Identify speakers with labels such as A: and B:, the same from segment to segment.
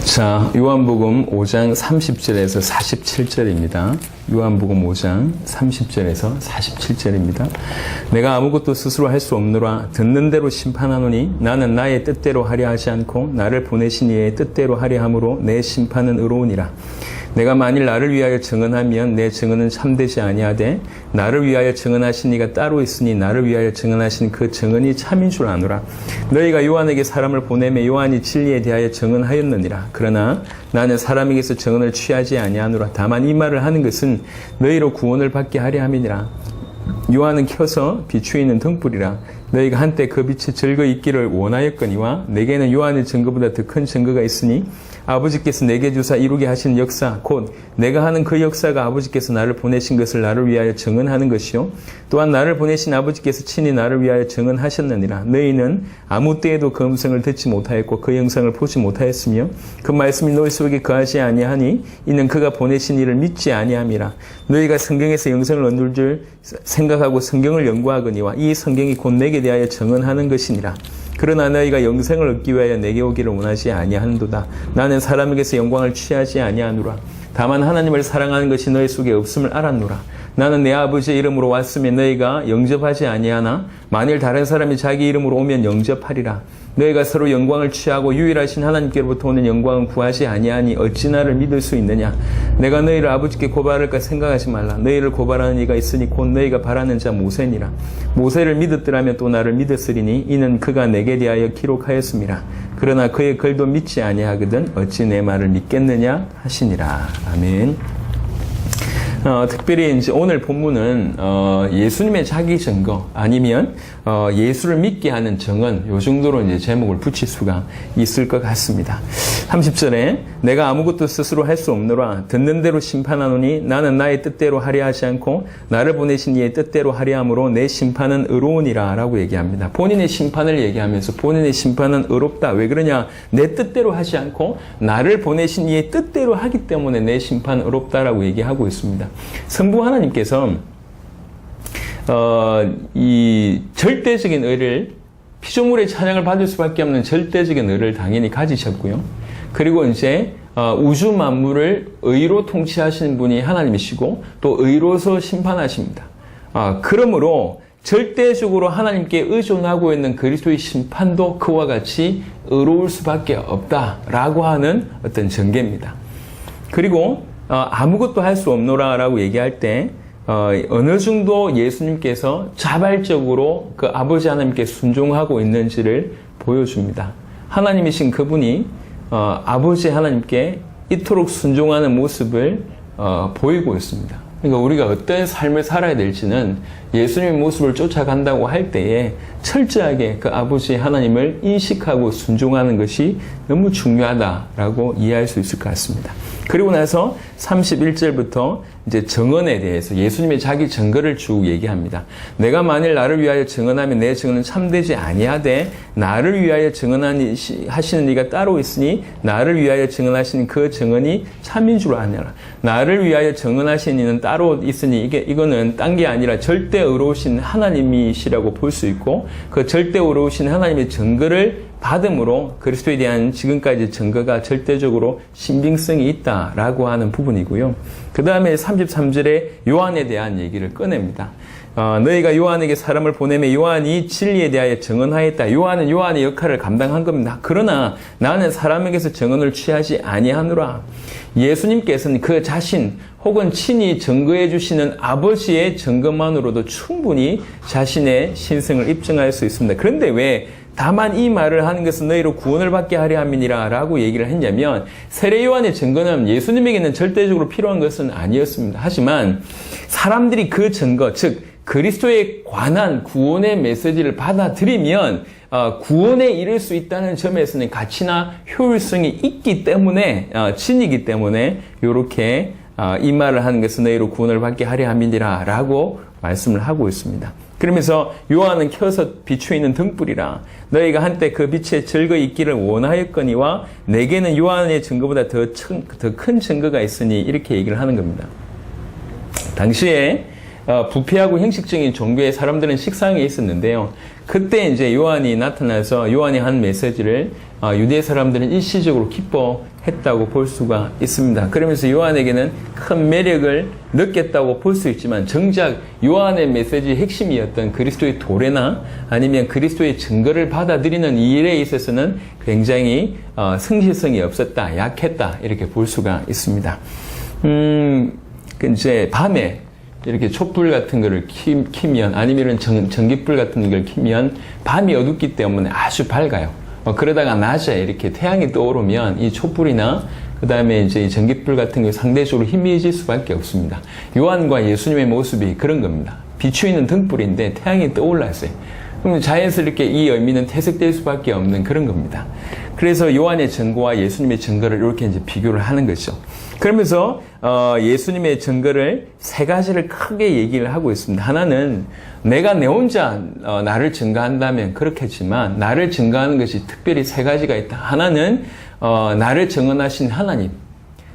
A: 자, 요한복음 5장 30절에서 47절입니다. 요한복음 5장 30절에서 47절입니다. 내가 아무것도 스스로 할 수 없노라. 듣는 대로 심판하노니 나는 나의 뜻대로 하려 하지 않고 나를 보내신 이의 뜻대로 하려 함으로 내 심판은 의로우니라. 내가 만일 나를 위하여 증언하면 내 증언은 참되지 아니하되 나를 위하여 증언하신 이가 따로 있으니 나를 위하여 증언하신 그 증언이 참인 줄 아노라. 너희가 요한에게 사람을 보내매 요한이 진리에 대하여 증언하였느니라. 그러나 나는 사람에게서 증언을 취하지 아니하노라. 다만 이 말을 하는 것은 너희로 구원을 받게 하려 함이니라. 요한은 켜서 비추이는 등불이라. 너희가 한때 그 빛에 즐거이 있기를 원하였거니와 내게는 요한의 증거보다 더 큰 증거가 있으니 아버지께서 내게 주사 이루게 하신 역사 곧 내가 하는 그 역사가 아버지께서 나를 보내신 것을 나를 위하여 증언하는 것이요 또한 나를 보내신 아버지께서 친히 나를 위하여 증언하셨느니라. 너희는 아무 때에도 그 음성을 듣지 못하였고 그 영상을 보지 못하였으며 그 말씀이 너희 속에 거하지 아니하니 이는 그가 보내신 이를 믿지 아니함이라. 너희가 성경에서 영생을 얻는 줄 생각하고 성경을 연구하거니와 이 성경이 곧 내게 대하여 증언하는 것이니라. 그러나 너희가 영생을 얻기 위하여 내게 오기를 원하지 아니하는도다. 나는 사람에게서 영광을 취하지 아니하노라. 다만 하나님을 사랑하는 것이 너희 속에 없음을 알았노라. 나는 내 아버지의 이름으로 왔으면 너희가 영접하지 아니하나 만일 다른 사람이 자기 이름으로 오면 영접하리라. 너희가 서로 영광을 취하고 유일하신 하나님께로부터 오는 영광은 구하지 아니하니 어찌 나를 믿을 수 있느냐. 내가 너희를 아버지께 고발할까 생각하지 말라. 너희를 고발하는 이가 있으니 곧 너희가 바라는 자 모세니라. 모세를 믿었더라면 또 나를 믿었으리니 이는 그가 내게 대하여 기록하였음이라. 그러나 그의 글도 믿지 아니하거든 어찌 내 말을 믿겠느냐 하시니라. 아멘. 특별히 이제 오늘 본문은 예수님의 자기 증거 아니면 예수를 믿게 하는 증언 요 정도로 이제 제목을 붙일 수가 있을 것 같습니다. 30절에 내가 아무것도 스스로 할 수 없노라. 듣는 대로 심판하노니 나는 나의 뜻대로 하려 하지 않고 나를 보내신 이의 뜻대로 하려 함으로 내 심판은 의로우니라 라고 얘기합니다. 본인의 심판을 얘기하면서 본인의 심판은 의롭다. 왜 그러냐? 내 뜻대로 하지 않고 나를 보내신 이의 뜻대로 하기 때문에 내 심판은 의롭다라고 얘기하고 있습니다. 성부 하나님께서 이 절대적인 의를 피조물의 찬양을 받을 수밖에 없는 절대적인 의를 당연히 가지셨고요. 그리고 이제 우주 만물을 의로 통치하시는 분이 하나님이시고 또 의로서 심판하십니다. 그러므로 절대적으로 하나님께 의존하고 있는 그리스도의 심판도 그와 같이 의로울 수밖에 없다라고 하는 어떤 전개입니다. 그리고 아무것도 할 수 없노라라고 얘기할 때 어느 정도 예수님께서 자발적으로 그 아버지 하나님께 순종하고 있는지를 보여줍니다. 하나님이신 그분이 아버지 하나님께 이토록 순종하는 모습을 보이고 있습니다. 그러니까 우리가 어떤 삶을 살아야 될지는 예수님의 모습을 쫓아간다고 할 때에 철저하게 그 아버지 하나님을 인식하고 순종하는 것이 너무 중요하다라고 이해할 수 있을 것 같습니다. 그리고 나서 31절부터 이제 증언에 대해서 예수님의 자기 증거를 쭉 얘기합니다. 내가 만일 나를 위하여 증언하면 내 증언은 참되지 아니하되 나를 위하여 증언하시는 이가 따로 있으니 나를 위하여 증언하시는 그 증언이 참인 줄 아느라. 나를 위하여 증언하시는 이는 따로 있으니 이거는 딴 게 아니라 절대 의로우신 하나님이시라고 볼 수 있고 그 절대 의로우신 하나님의 증거를 받음으로 그리스도에 대한 지금까지 증거가 절대적으로 신빙성이 있다라고 하는 부분이고요. 그 다음에 33절에 요한에 대한 얘기를 꺼냅니다. 너희가 요한에게 사람을 보내매 요한이 진리에 대하여 증언하였다. 요한은 요한의 역할을 감당한 겁니다. 그러나 나는 사람에게서 증언을 취하지 아니하노라. 예수님께서는 그 자신 혹은 친히 증거해 주시는 아버지의 증거만으로도 충분히 자신의 신성을 입증할 수 있습니다. 그런데 왜 다만 이 말을 하는 것은 너희로 구원을 받게 하려 함이니라 라고 얘기를 했냐면 세례 요한의 증거는 예수님에게는 절대적으로 필요한 것은 아니었습니다. 하지만 사람들이 그 증거 즉 그리스도에 관한 구원의 메시지를 받아들이면 구원에 이를 수 있다는 점에서는 가치나 효율성이 있기 때문에 진이기 때문에 이렇게 이 말을 하는 것은 너희로 구원을 받게 하려 함이니라 라고 말씀을 하고 있습니다. 그러면서 요한은 켜서 비추이는 등불이라. 너희가 한때 그 빛에 즐거이 있기를 원하였거니와 내게는 요한의 증거보다 더 큰 증거가 있으니 이렇게 얘기를 하는 겁니다. 당시에 부패하고 형식적인 종교의 사람들은 식상에 있었는데요. 그때 이제 요한이 나타나서 요한이 한 메시지를 유대 사람들은 일시적으로 기뻐해 했다고 볼 수가 있습니다. 그러면서 요한에게는 큰 매력을 느꼈다고 볼 수 있지만 정작 요한의 메시지의 핵심이었던 그리스도의 도래나 아니면 그리스도의 증거를 받아들이는 이 일에 있어서는 굉장히 성실성이 없었다, 약했다 이렇게 볼 수가 있습니다. 이제 밤에 이렇게 촛불 같은 거를 키면 아니면 전기불 같은 걸 키면 밤이 어둡기 때문에 아주 밝아요. 그러다가 낮에 이렇게 태양이 떠오르면 이 촛불이나 그 다음에 이제 이 전기불 같은 게 상대적으로 희미해질 수밖에 없습니다. 요한과 예수님의 모습이 그런 겁니다. 비추이는 등불인데 태양이 떠올랐어요. 그럼 자연스럽게 이 의미는 퇴색될 수밖에 없는 그런 겁니다. 그래서 요한의 증거와 예수님의 증거를 이렇게 이제 비교를 하는 거죠. 그러면서 예수님의 증거를 세 가지를 크게 얘기를 하고 있습니다. 하나는 내가 내 혼자 나를 증거한다면 그렇겠지만 나를 증거하는 것이 특별히 세 가지가 있다. 하나는 나를 증언하신 하나님,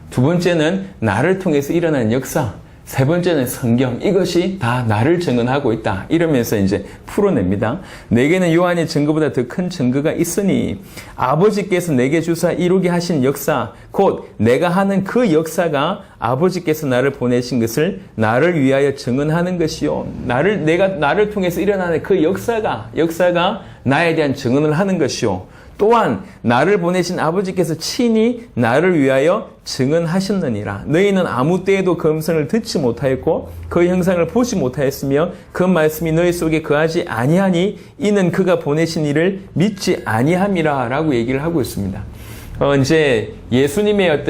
A: 두 번째는 나를 통해서 일어난 역사, 세 번째는 성경, 이것이 다 나를 증언하고 있다. 이러면서 이제 풀어냅니다. 내게는 요한의 증거보다 더 큰 증거가 있으니 아버지께서 내게 주사 이루게 하신 역사, 곧 내가 하는 그 역사가 아버지께서 나를 보내신 것을 나를 위하여 증언하는 것이요. 나를 통해서 일어나는 그 역사가 나에 대한 증언을 하는 것이요. 또한 나를 보내신 아버지께서 친히 나를 위하여 증언하셨느니라. 너희는 아무 때에도 그 음성을 듣지 못하였고 그 형상을 보지 못하였으며 그 말씀이 너희 속에 거하지 아니하니 이는 그가 보내신 이를 믿지 아니함이라 라고 얘기를 하고 있습니다. 이제 예수님의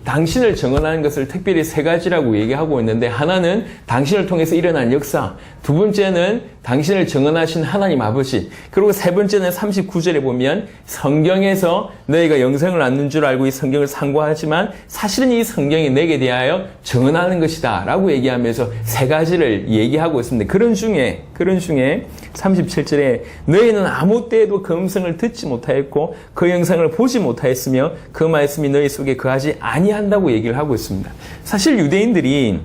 A: 당신을 증언하는 것을 특별히 세 가지라고 얘기하고 있는데, 하나는 당신을 통해서 일어난 역사, 두 번째는 당신을 증언하신 하나님 아버지, 그리고 세 번째는 39절에 보면 성경에서 너희가 영생을 얻는 줄 알고 이 성경을 상고하지만 사실은 이 성경이 내게 대하여 증언하는 것이다 라고 얘기하면서 세 가지를 얘기하고 있습니다. 그런 중에 37절에 너희는 아무 때에도 그 음성을 듣지 못하였고 그 영상을 보지 못하였으며 그 말씀이 너희 속에 거하지 아니한다고 얘기를 하고 있습니다. 사실 유대인들이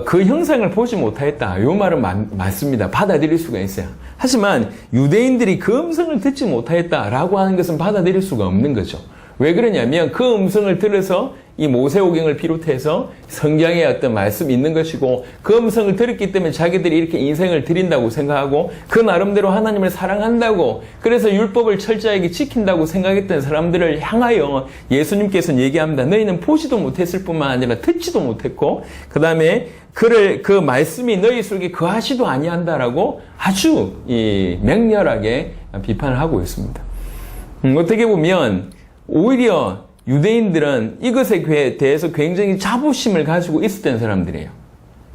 A: 그 형상을 보지 못하였다. 이 말은 맞습니다. 받아들일 수가 있어요. 하지만 유대인들이 그 음성을 듣지 못하였다라고 하는 것은 받아들일 수가 없는 거죠. 왜 그러냐면 그 음성을 들어서 이 모세오경을 비롯해서 성경에 어떤 말씀이 있는 것이고 그 음성을 들었기 때문에 자기들이 이렇게 인생을 드린다고 생각하고 그 나름대로 하나님을 사랑한다고, 그래서 율법을 철저하게 지킨다고 생각했던 사람들을 향하여 예수님께서는 얘기합니다. 너희는 보지도 못했을 뿐만 아니라 듣지도 못했고 그 다음에 그 말씀이 너희 속에 거하지도 아니한다라고 아주 맹렬하게 비판을 하고 있습니다. 어떻게 보면 오히려 유대인들은 이것에 대해서 굉장히 자부심을 가지고 있었던 사람들이에요.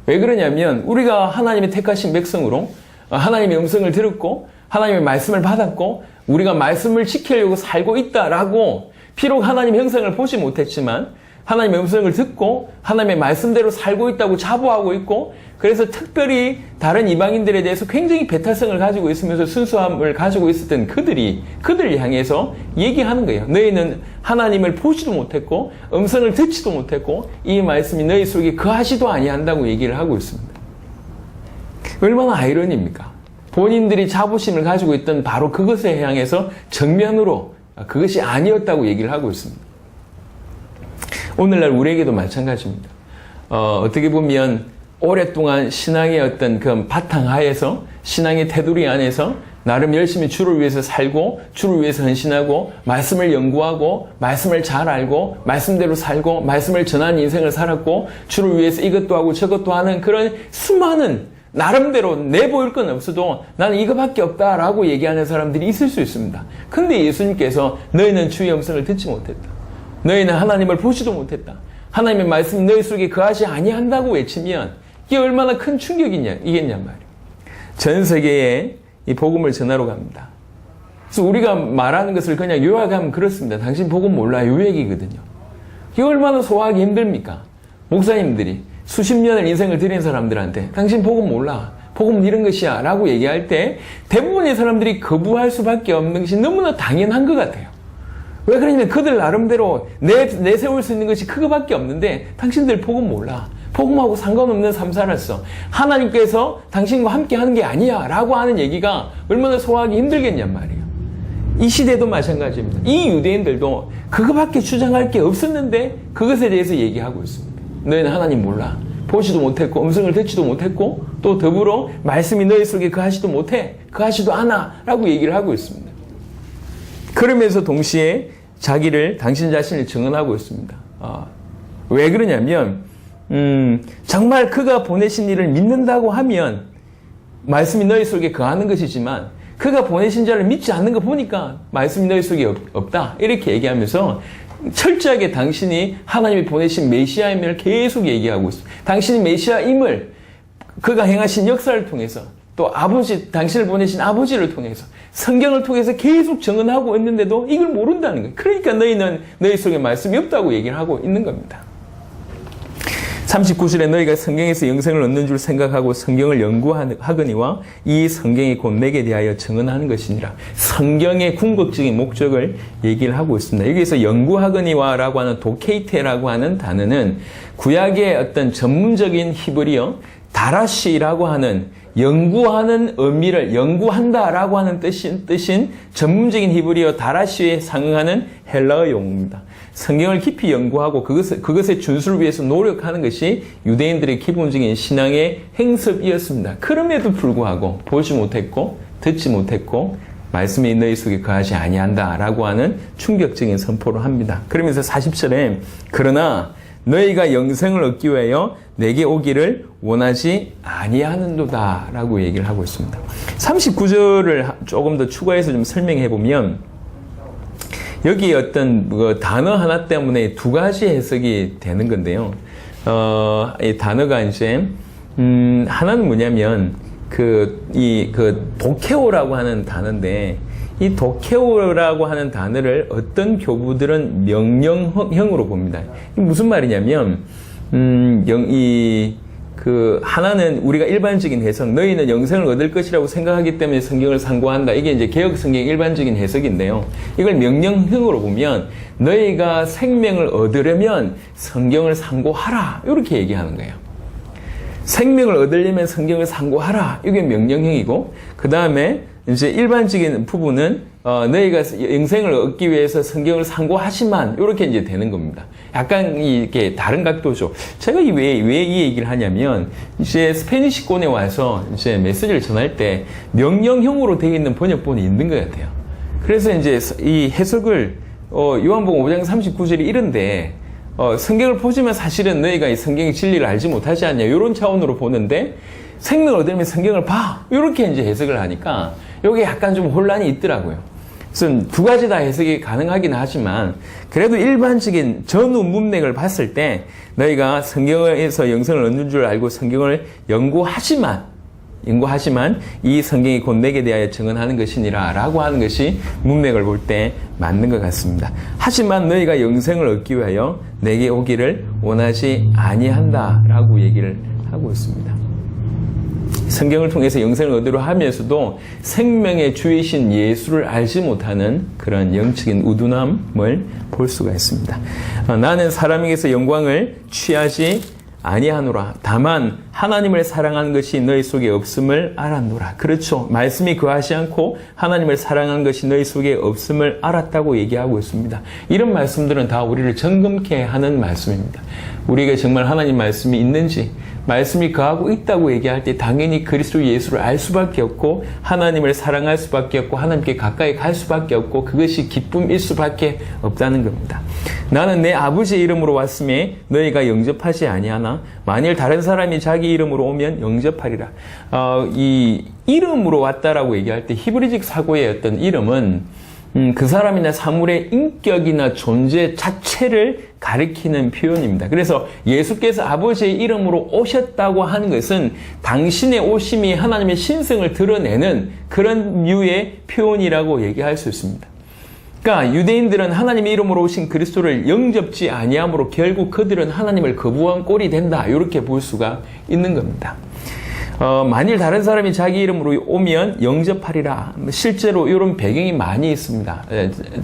A: 왜 그러냐면 우리가 하나님의 택하신 백성으로 하나님의 음성을 들었고 하나님의 말씀을 받았고 우리가 말씀을 지키려고 살고 있다라고, 비록 하나님의 형상을 보지 못했지만 하나님의 음성을 듣고 하나님의 말씀대로 살고 있다고 자부하고 있고, 그래서 특별히 다른 이방인들에 대해서 굉장히 배탈성을 가지고 있으면서 순수함을 가지고 있었던 그들을 향해서 얘기하는 거예요. 너희는 하나님을 보지도 못했고 음성을 듣지도 못했고 이 말씀이 너희 속에 거하지도 아니한다고 얘기를 하고 있습니다. 얼마나 아이러니입니까? 본인들이 자부심을 가지고 있던 바로 그것에 향해서 정면으로 그것이 아니었다고 얘기를 하고 있습니다. 오늘날 우리에게도 마찬가지입니다. 어떻게 보면 오랫동안 신앙의 어떤 그 바탕하에서 신앙의 테두리 안에서 나름 열심히 주를 위해서 살고 주를 위해서 헌신하고 말씀을 연구하고 말씀을 잘 알고 말씀대로 살고 말씀을 전하는 인생을 살았고 주를 위해서 이것도 하고 저것도 하는 그런 수많은 나름대로 내보일 건 없어도 나는 이거밖에 없다라고 얘기하는 사람들이 있을 수 있습니다. 근데 예수님께서 너희는 주의 음성을 듣지 못했다. 너희는 하나님을 보지도 못했다. 하나님의 말씀이 너희 속에 거하지 아니한다고 외치면 이게 얼마나 큰 충격이겠냔 말이에요. 전 세계에 이 복음을 전하러 갑니다. 그래서 우리가 말하는 것을 그냥 요약하면 그렇습니다. 당신 복음 몰라, 요 얘기거든요. 이게 얼마나 소화하기 힘듭니까? 목사님들이 수십 년을 인생을 드린 사람들한테 당신 복음 몰라, 복음은 이런 것이야 라고 얘기할 때 대부분의 사람들이 거부할 수밖에 없는 것이 너무나 당연한 것 같아요. 왜 그러냐면 그들 나름대로 내세울 수 있는 것이 그거밖에 없는데 당신들 복음 몰라. 복음하고 상관없는 삶 살았어. 하나님께서 당신과 함께 하는 게 아니야 라고 하는 얘기가 얼마나 소화하기 힘들겠냔 말이에요. 이 시대도 마찬가지입니다. 이 유대인들도 그거밖에 주장할 게 없었는데 그것에 대해서 얘기하고 있습니다. 너희는 하나님 몰라. 보지도 못했고 음성을 듣지도 못했고 또 더불어 말씀이 너희 속에 거하지도 못해. 거하지도 않아. 라고 얘기를 하고 있습니다. 그러면서 동시에 당신 자신을 증언하고 있습니다. 왜 그러냐면 정말 그가 보내신 일을 믿는다고 하면 말씀이 너희 속에 거하는 것이지만 그가 보내신 자를 믿지 않는 거 보니까 말씀이 너희 속에 없다. 이렇게 얘기하면서 철저하게 당신이 하나님이 보내신 메시아임을 계속 얘기하고 있습니다. 당신이 메시아임을 그가 행하신 역사를 통해서 또 당신을 보내신 아버지를 통해서 성경을 통해서 계속 증언하고 있는데도 이걸 모른다는 거예요. 그러니까 너희는 너희 속에 말씀이 없다고 얘기를 하고 있는 겁니다. 39절에 너희가 성경에서 영생을 얻는 줄 생각하고 성경을 연구하거니와 이 성경이 곧 내게 대하여 증언하는 것이니라. 성경의 궁극적인 목적을 얘기를 하고 있습니다. 여기서 연구하거니와라고 하는 도케이테라고 하는 단어는 구약의 어떤 전문적인 히브리어 다라시라고 하는 연구하는 의미를 연구한다라고 하는 뜻인 전문적인 히브리어 다라시에 상응하는 헬라어 용어입니다. 성경을 깊이 연구하고 그것의 준수를 위해서 노력하는 것이 유대인들의 기본적인 신앙의 행습이었습니다. 그럼에도 불구하고 보지 못했고 듣지 못했고 말씀이 너희 속에 거하지 아니한다라고 하는 충격적인 선포를 합니다. 그러면서 40절에 그러나 너희가 영생을 얻기 위하여 내게 오기를 원하지 아니하는도다 라고 얘기를 하고 있습니다. 39절을 조금 더 추가해서 좀 설명해 보면 여기 어떤 단어 하나 때문에 두 가지 해석이 되는 건데요. 이 단어가 이제 하나는 뭐냐면 도케오라고 하는 단어인데 이 도케오라고 하는 단어를 어떤 교부들은 명령형으로 봅니다. 이게 무슨 말이냐면 하나는 우리가 일반적인 해석, 너희는 영생을 얻을 것이라고 생각하기 때문에 성경을 상고한다. 이게 이제 개혁 성경의 일반적인 해석인데요. 이걸 명령형으로 보면 너희가 생명을 얻으려면 성경을 상고하라. 이렇게 얘기하는 거예요. 생명을 얻으려면 성경을 상고하라. 이게 명령형이고, 그 다음에 이제 일반적인 부분은 너희가 영생을 얻기 위해서 성경을 상고하지만 이렇게 이제 되는 겁니다. 약간 이렇게 다른 각도죠. 제가 왜 이 얘기를 하냐면 이제 스페니시권에 와서 이제 메시지를 전할 때 명령형으로 되어 있는 번역본이 있는 것 같아요. 그래서 이제 이 해석을 요한복음 5장 39절이 이런데 성경을 보지만 사실은 너희가 이 성경의 진리를 알지 못하지 않냐 이런 차원으로 보는데 생명을 얻으려면 성경을 봐 이렇게 이제 해석을 하니까 여기 약간 좀 혼란이 있더라고요. 그래서 두 가지 다 해석이 가능하긴 하지만 그래도 일반적인 전후 문맥을 봤을 때 너희가 성경에서 영생을 얻는 줄 알고 성경을 연구하지만 이 성경이 곧 내게 대하여 증언하는 것이니라 라고 하는 것이 문맥을 볼 때 맞는 것 같습니다. 하지만 너희가 영생을 얻기 위하여 내게 오기를 원하지 아니한다 라고 얘기를 하고 있습니다. 성경을 통해서 영생을 얻으려 하면서도 생명의 주이신 예수를 알지 못하는 그런 영적인 우둔함을 볼 수가 있습니다. 나는 사람에게서 영광을 취하지 아니하노라. 다만 하나님을 사랑하는 것이 너희 속에 없음을 알았노라. 그렇죠. 말씀이 거하지 않고 하나님을 사랑하는 것이 너희 속에 없음을 알았다고 얘기하고 있습니다. 이런 말씀들은 다 우리를 점검케 하는 말씀입니다. 우리가 정말 하나님 말씀이 있는지, 말씀이 거하고 있다고 얘기할 때 당연히 그리스도 예수를 알 수밖에 없고 하나님을 사랑할 수밖에 없고 하나님께 가까이 갈 수밖에 없고 그것이 기쁨일 수밖에 없다는 겁니다. 나는 내 아버지의 이름으로 왔음에 너희가 영접하지 아니하나 만일 다른 사람이 자기 이름으로 오면 영접하리라. 이 이름으로 왔다라고 얘기할 때 히브리적 사고의 어떤 이름은 그 사람이나 사물의 인격이나 존재 자체를 가리키는 표현입니다. 그래서 예수께서 아버지의 이름으로 오셨다고 하는 것은 당신의 오심이 하나님의 신성을 드러내는 그런 류의 표현이라고 얘기할 수 있습니다. 그러니까 유대인들은 하나님의 이름으로 오신 그리스도를 영접지 아니함으로 결국 그들은 하나님을 거부한 꼴이 된다. 이렇게 볼 수가 있는 겁니다. 만일 다른 사람이 자기 이름으로 오면 영접하리라. 실제로 이런 배경이 많이 있습니다.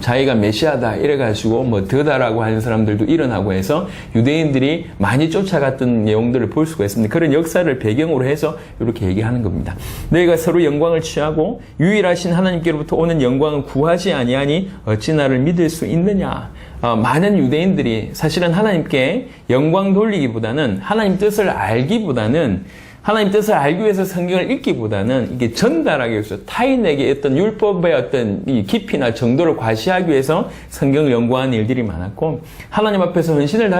A: 자기가 메시아다 이래가지고 뭐 더다라고 하는 사람들도 일어나고 해서 유대인들이 많이 쫓아갔던 내용들을 볼 수가 있습니다. 그런 역사를 배경으로 해서 이렇게 얘기하는 겁니다. 너희가 서로 영광을 취하고 유일하신 하나님께로부터 오는 영광을 구하지 아니하니 어찌 나를 믿을 수 있느냐. 많은 유대인들이 사실은 하나님께 영광 돌리기보다는 하나님 뜻을 알기보다는 하나님 뜻을 알기 위해서 성경을 읽기보다는 이게 전달하기 위해서 타인에게 어떤 율법의 어떤 이 깊이나 정도를 과시하기 위해서 성경을 연구하는 일들이 많았고, 하나님 앞에서 헌신을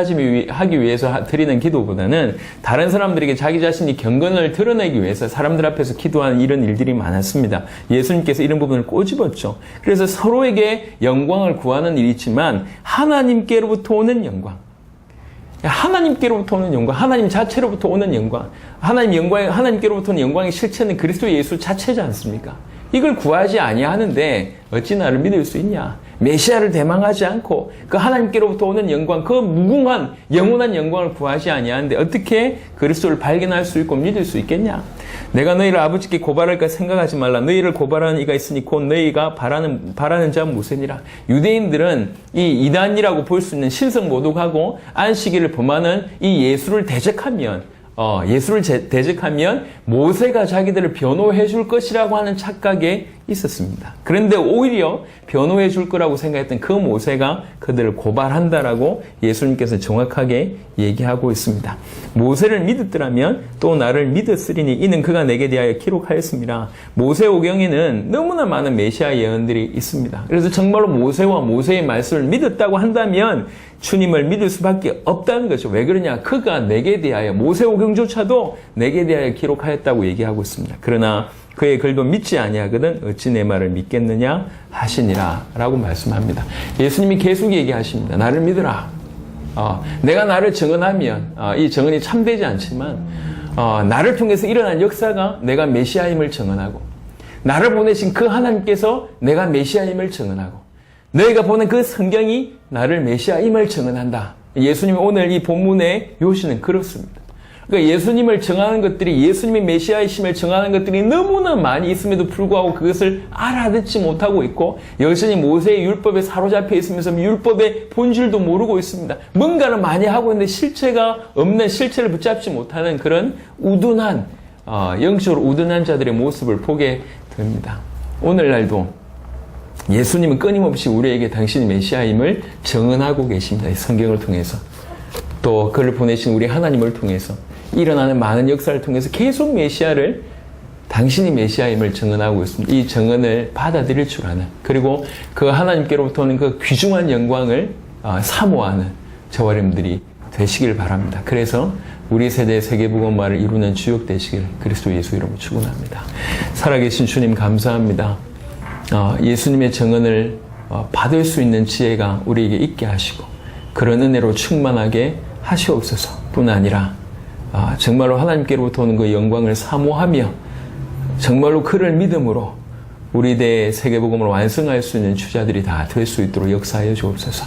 A: 하기 위해서 드리는 기도보다는 다른 사람들에게 자기 자신이 경건을 드러내기 위해서 사람들 앞에서 기도하는 이런 일들이 많았습니다. 예수님께서 이런 부분을 꼬집었죠. 그래서 서로에게 영광을 구하는 일이 있지만 하나님께로부터 오는 영광, 하나님께로부터 오는 영광, 하나님 자체로부터 오는 영광, 하나님께로부터 오는 영광의 실체는 그리스도 예수 자체지 않습니까? 이걸 구하지 아니하는데 어찌 나를 믿을 수 있냐? 메시아를 대망하지 않고 그 하나님께로부터 오는 영광, 그 무궁한 영원한 영광을 구하지 아니하는데 어떻게 그리스도를 발견할 수 있고 믿을 수 있겠냐? 내가 너희를 아버지께 고발할까 생각하지 말라. 너희를 고발하는 이가 있으니 곧 너희가 바라는 자 모세니라. 유대인들은 이 이단이라고 볼 수 있는 신성 모독하고 안식일을 범하는 이 예수를 대적하면 모세가 자기들을 변호해 줄 것이라고 하는 착각에 있었습니다. 그런데 오히려 변호해 줄 거라고 생각했던 그 모세가 그들을 고발한다라고 예수님께서 정확하게 얘기하고 있습니다. 모세를 믿었더라면 또 나를 믿었으리니 이는 그가 내게 대하여 기록하였습니다. 모세오경에는 너무나 많은 메시아 예언들이 있습니다. 그래서 정말로 모세와 모세의 말씀을 믿었다고 한다면 주님을 믿을 수밖에 없다는 거죠. 왜 그러냐? 그가 내게 대하여, 모세오경조차도 내게 대하여 기록하였다고 얘기하고 있습니다. 그러나 그의 글도 믿지 아니하거든 어찌 내 말을 믿겠느냐 하시니라 라고 말씀합니다. 예수님이 계속 얘기하십니다. 나를 믿으라. 내가 나를 증언하면 이 증언이 참되지 않지만 나를 통해서 일어난 역사가 내가 메시아임을 증언하고, 나를 보내신 그 하나님께서 내가 메시아임을 증언하고, 너희가 보는 그 성경이 나를 메시아임을 증언한다. 예수님이 오늘 이 본문의 요시는 그렇습니다. 그러니까 예수님을 정하는 것들이, 예수님이 메시아이심을 정하는 것들이 너무나 많이 있음에도 불구하고 그것을 알아듣지 못하고 있고, 여전히 모세의 율법에 사로잡혀 있으면서 율법의 본질도 모르고 있습니다. 뭔가를 많이 하고 있는데 실체가 없는, 실체를 붙잡지 못하는 그런 우둔한, 영적으로 우둔한 자들의 모습을 보게 됩니다. 오늘날도 예수님은 끊임없이 우리에게 당신이 메시아임을 증언하고 계십니다. 이 성경을 통해서. 또 그를 보내신 우리 하나님을 통해서 일어나는 많은 역사를 통해서 계속 메시아를, 당신이 메시아임을 증언하고 있습니다. 이 증언을 받아들일 줄 아는, 그리고 그 하나님께로부터 오는 그 귀중한 영광을 사모하는 저와 여러분들이 되시길 바랍니다. 그래서 우리 세대의 세계복음화를 이루는 주역 되시길 그리스도 예수 이름으로 축원합니다. 살아계신 주님 감사합니다. 예수님의 증언을 받을 수 있는 지혜가 우리에게 있게 하시고 그런 은혜로 충만하게 하시옵소서. 뿐 아니라 정말로 하나님께로부터 오는 그 영광을 사모하며 정말로 그를 믿음으로 우리 대의 세계복음을 완성할 수 있는 주자들이 다 될 수 있도록 역사하여 주옵소서.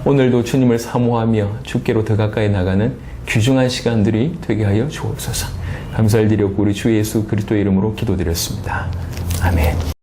A: 오늘도 주님을 사모하며 주께로 더 가까이 나가는 귀중한 시간들이 되게 하여 주옵소서. 감사를 드렸고 우리 주 예수 그리스도의 이름으로 기도드렸습니다. 아멘.